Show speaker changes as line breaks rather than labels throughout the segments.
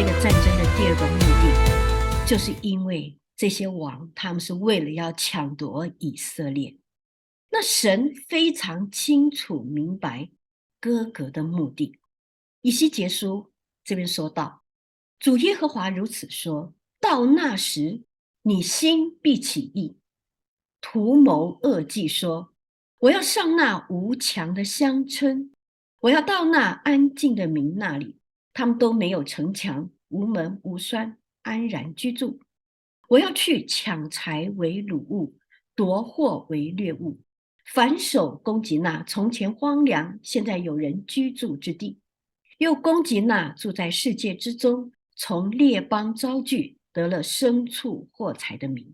这个战争的第二个目的，就是因为这些王他们是为了要抢夺以色列。那神非常清楚明白歌革的目的。以西结书这边说到，主耶和华如此说：到那时，你心必起意，图谋恶计，说：我要上那无墙的乡村，我要到那安静的民那里，他们都没有城墙，无门无栓，安然居住。我要去抢财为掳物，夺货为掠物，反手攻击那从前荒凉，现在有人居住之地，又攻击那住在世界之中，从列邦招聚，得了牲畜货财的民。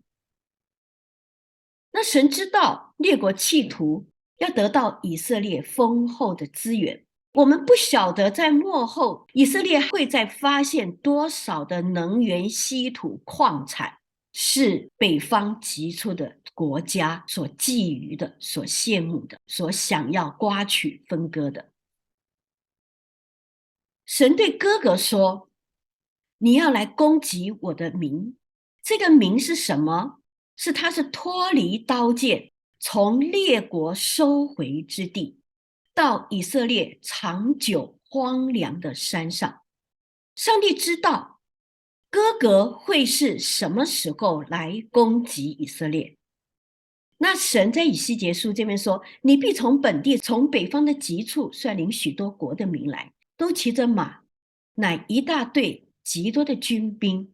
那神知道列国企图要得到以色列丰厚的资源，我们不晓得在末后以色列会再发现多少的能源稀土矿产是北方急出的国家所觊觎的、所羡慕的、所想要刮取分割的。神对哥哥说：你要来攻击我的民。这个民是什么？他是脱离刀剑，从列国收回之地，到以色列长久荒凉的山上。上帝知道哥哥会是什么时候来攻击以色列。那神在以西结书这边说：你必从本地，从北方的极处率领许多国的民来，都骑着马，乃一大队极多的军兵。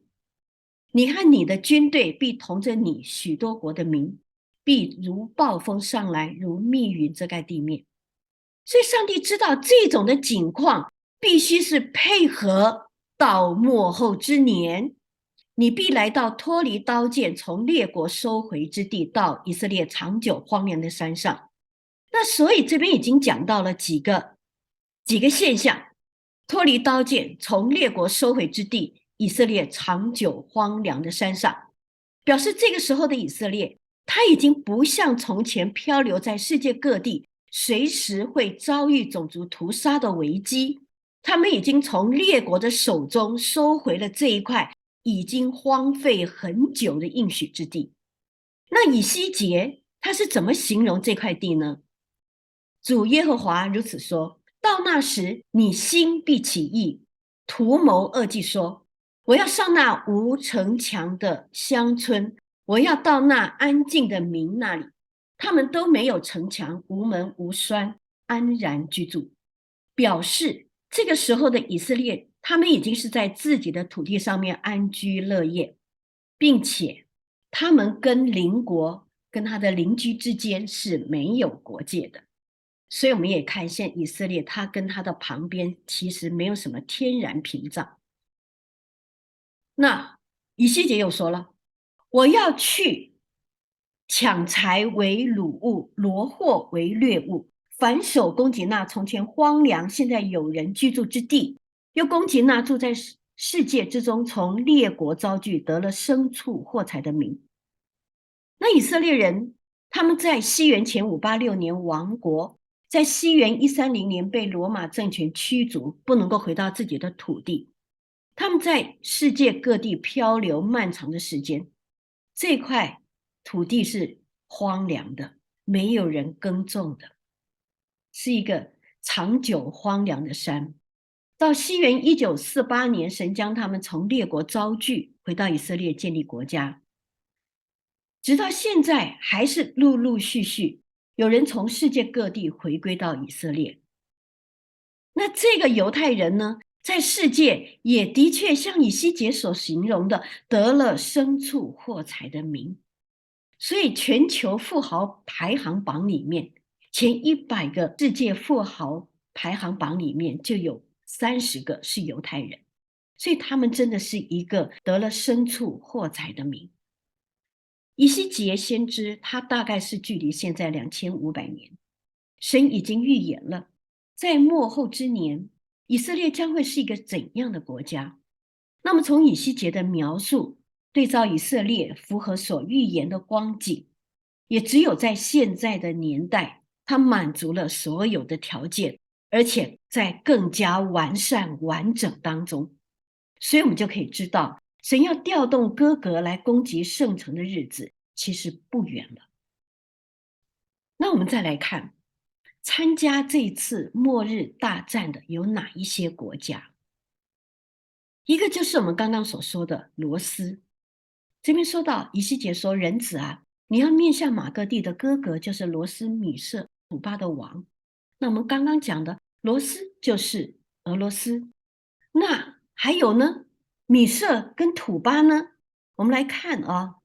你和你的军队必同着你许多国的民，必如暴风上来，如密云遮盖地面。所以上帝知道这种的景况必须是配合到末后之年，你必来到脱离刀剑，从列国收回之地，到以色列长久荒凉的山上。那所以这边已经讲到了几个现象：脱离刀剑，从列国收回之地，以色列长久荒凉的山上，表示这个时候的以色列，他已经不像从前漂流在世界各地，随时会遭遇种族屠杀的危机。他们已经从列国的手中收回了这一块已经荒废很久的应许之地。那以西结他是怎么形容这块地呢？主耶和华如此说：到那时，你心必起意，图谋恶计，说：我要上那无城墙的乡村，我要到那安静的民那里，他们都没有城墙，无门无栓，安然居住。表示这个时候的以色列，他们已经是在自己的土地上面安居乐业，并且他们跟邻国、跟他的邻居之间是没有国界的。所以我们也看见以色列，他跟他的旁边其实没有什么天然屏障。那以西结又说了：我要去抢财为掳物，夺货为掠物，反手攻击那从前荒凉，现在有人居住之地，又攻击那住在世界之中，从列国招聚，得了牲畜货财的民。那以色列人他们在西元前586年亡国，在西元130年被罗马政权驱逐，不能够回到自己的土地。他们在世界各地漂流漫长的时间，这块土地是荒凉的，没有人耕种的，是一个长久荒凉的山。到西元1948年，神将他们从列国招聚，回到以色列建立国家。直到现在，还是陆陆续续有人从世界各地回归到以色列。那这个犹太人呢，在世界也的确像以西结所形容的，得了牲畜货财的名。所以全球富豪排行榜里面，前100个世界富豪排行榜里面就有30个是犹太人，所以他们真的是一个得了牲畜货财的名。以西结先知，他大概是距离现在2500年，神已经预言了，在末后之年，以色列将会是一个怎样的国家。那么从以西结的描述对照以色列符合所预言的光景，也只有在现在的年代，它满足了所有的条件，而且在更加完善完整当中。所以我们就可以知道，神要调动哥格来攻击圣城的日子其实不远了。那我们再来看，参加这一次末日大战的有哪一些国家？一个就是我们刚刚所说的罗斯。这边说到以西结说：人子啊，你要面向马各地的哥格，就是罗斯、米色、土巴的王。那我们刚刚讲的罗斯就是俄罗斯，那还有呢？米色跟土巴呢？我们来看啊，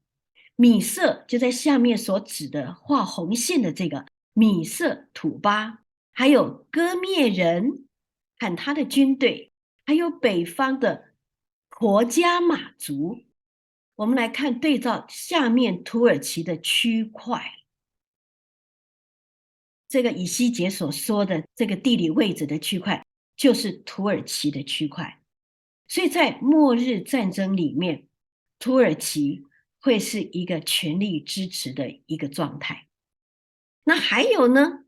米色就在下面所指的画红线的这个米色土巴，还有哥灭人和他的军队，还有北方的婆家马族。我们来看对照下面土耳其的区块，这个以西结所说的这个地理位置的区块，就是土耳其的区块。所以在末日战争里面，土耳其会是一个全力支持的一个状态。那还有呢？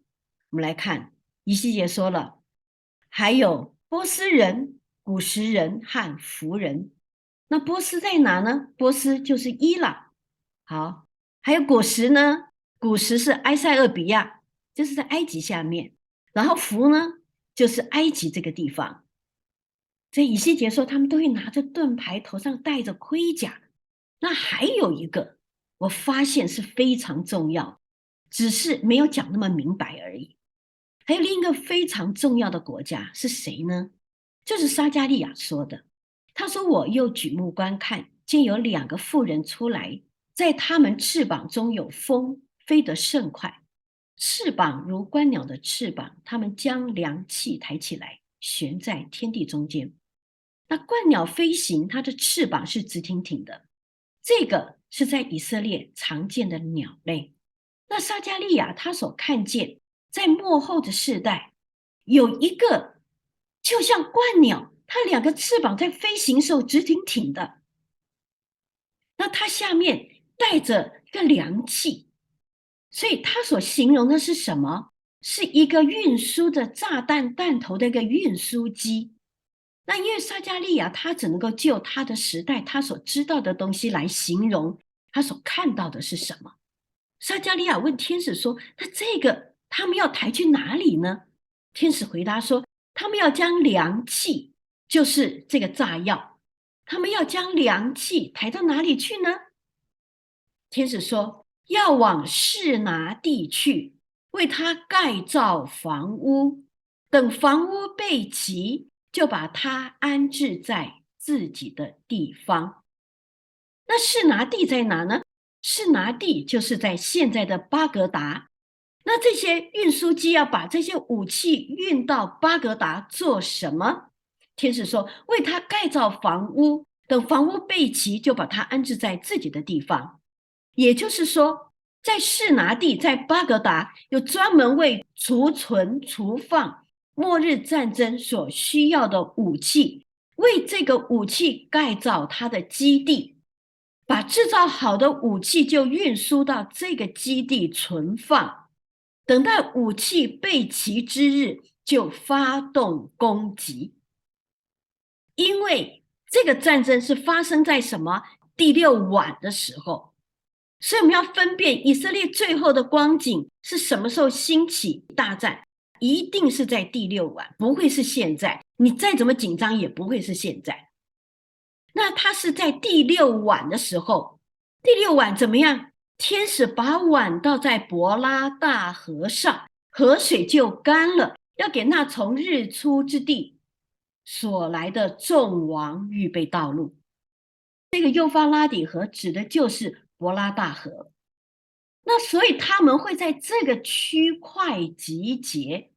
我们来看，以西结说了，还有波斯人、古时人和弗人。那波斯在哪呢？波斯就是伊朗。好，还有古时呢？古时是埃塞俄比亚，就是在埃及下面。然后弗呢，就是埃及这个地方。所以以西结说，他们都会拿着盾牌，头上戴着盔甲。那还有一个，我发现是非常重要，只是没有讲那么明白而已。还有另一个非常重要的国家是谁呢？就是撒迦利亚说的。他说：“我又举目观看，见有2个妇人出来，在他们翅膀中有风，飞得甚快，翅膀如观鸟的翅膀。他们将量器抬起来，悬在天地中间。那鹳鸟飞行，它的翅膀是直挺挺的。这个是在以色列常见的鸟类。那撒迦利亚他所看见，在末后的世代，有一个就像鹳鸟，它2个翅膀在飞行时候直挺挺的。那它下面带着一个量器，所以它所形容的是什么？是一个运输的炸弹弹头的一个运输机。那因为撒迦利亚他只能够就他的时代他所知道的东西来形容他所看到的是什么。撒迦利亚问天使说：“那这个他们要抬去哪里呢？”天使回答说：“他们要将量器，就是这个炸药，他们要将量器抬到哪里去呢？”天使说：“要往示拿地去，为他盖造房屋，等房屋备齐，就把它安置在自己的地方。”那示拿地在哪呢？示拿地就是在现在的巴格达。那这些运输机要把这些武器运到巴格达做什么？天使说：“为他盖造房屋，等房屋备齐，就把它安置在自己的地方。”也就是说，在示拿地，在巴格达有专门为储存、储放末日战争所需要的武器，为这个武器盖造它的基地，把制造好的武器就运输到这个基地存放，等待武器备齐之日就发动攻击。因为这个战争是发生在什么？第6晚的时候。所以我们要分辨以色列最后的光景是什么时候兴起大战，一定是在第6晚，不会是现在。你再怎么紧张也不会是现在。那它是在第6晚的时候，第6晚怎么样？天使把碗倒在伯拉大河上，河水就干了，要给那从日出之地所来的众王预备道路。这个幼发拉底河指的就是伯拉大河。那所以他们会在这个区块集结。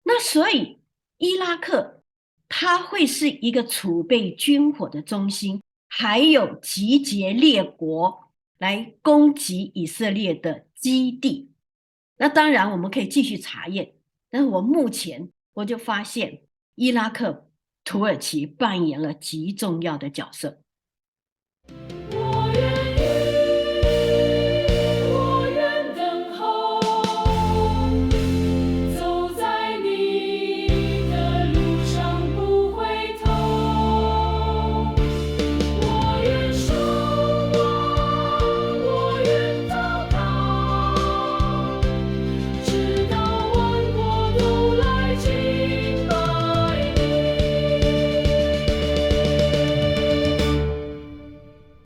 那所以伊拉克它会是一个储备军火的中心，还有集结列国来攻击以色列的基地。那当然我们可以继续查验，但是目前我就发现伊拉克、土耳其扮演了极重要的角色。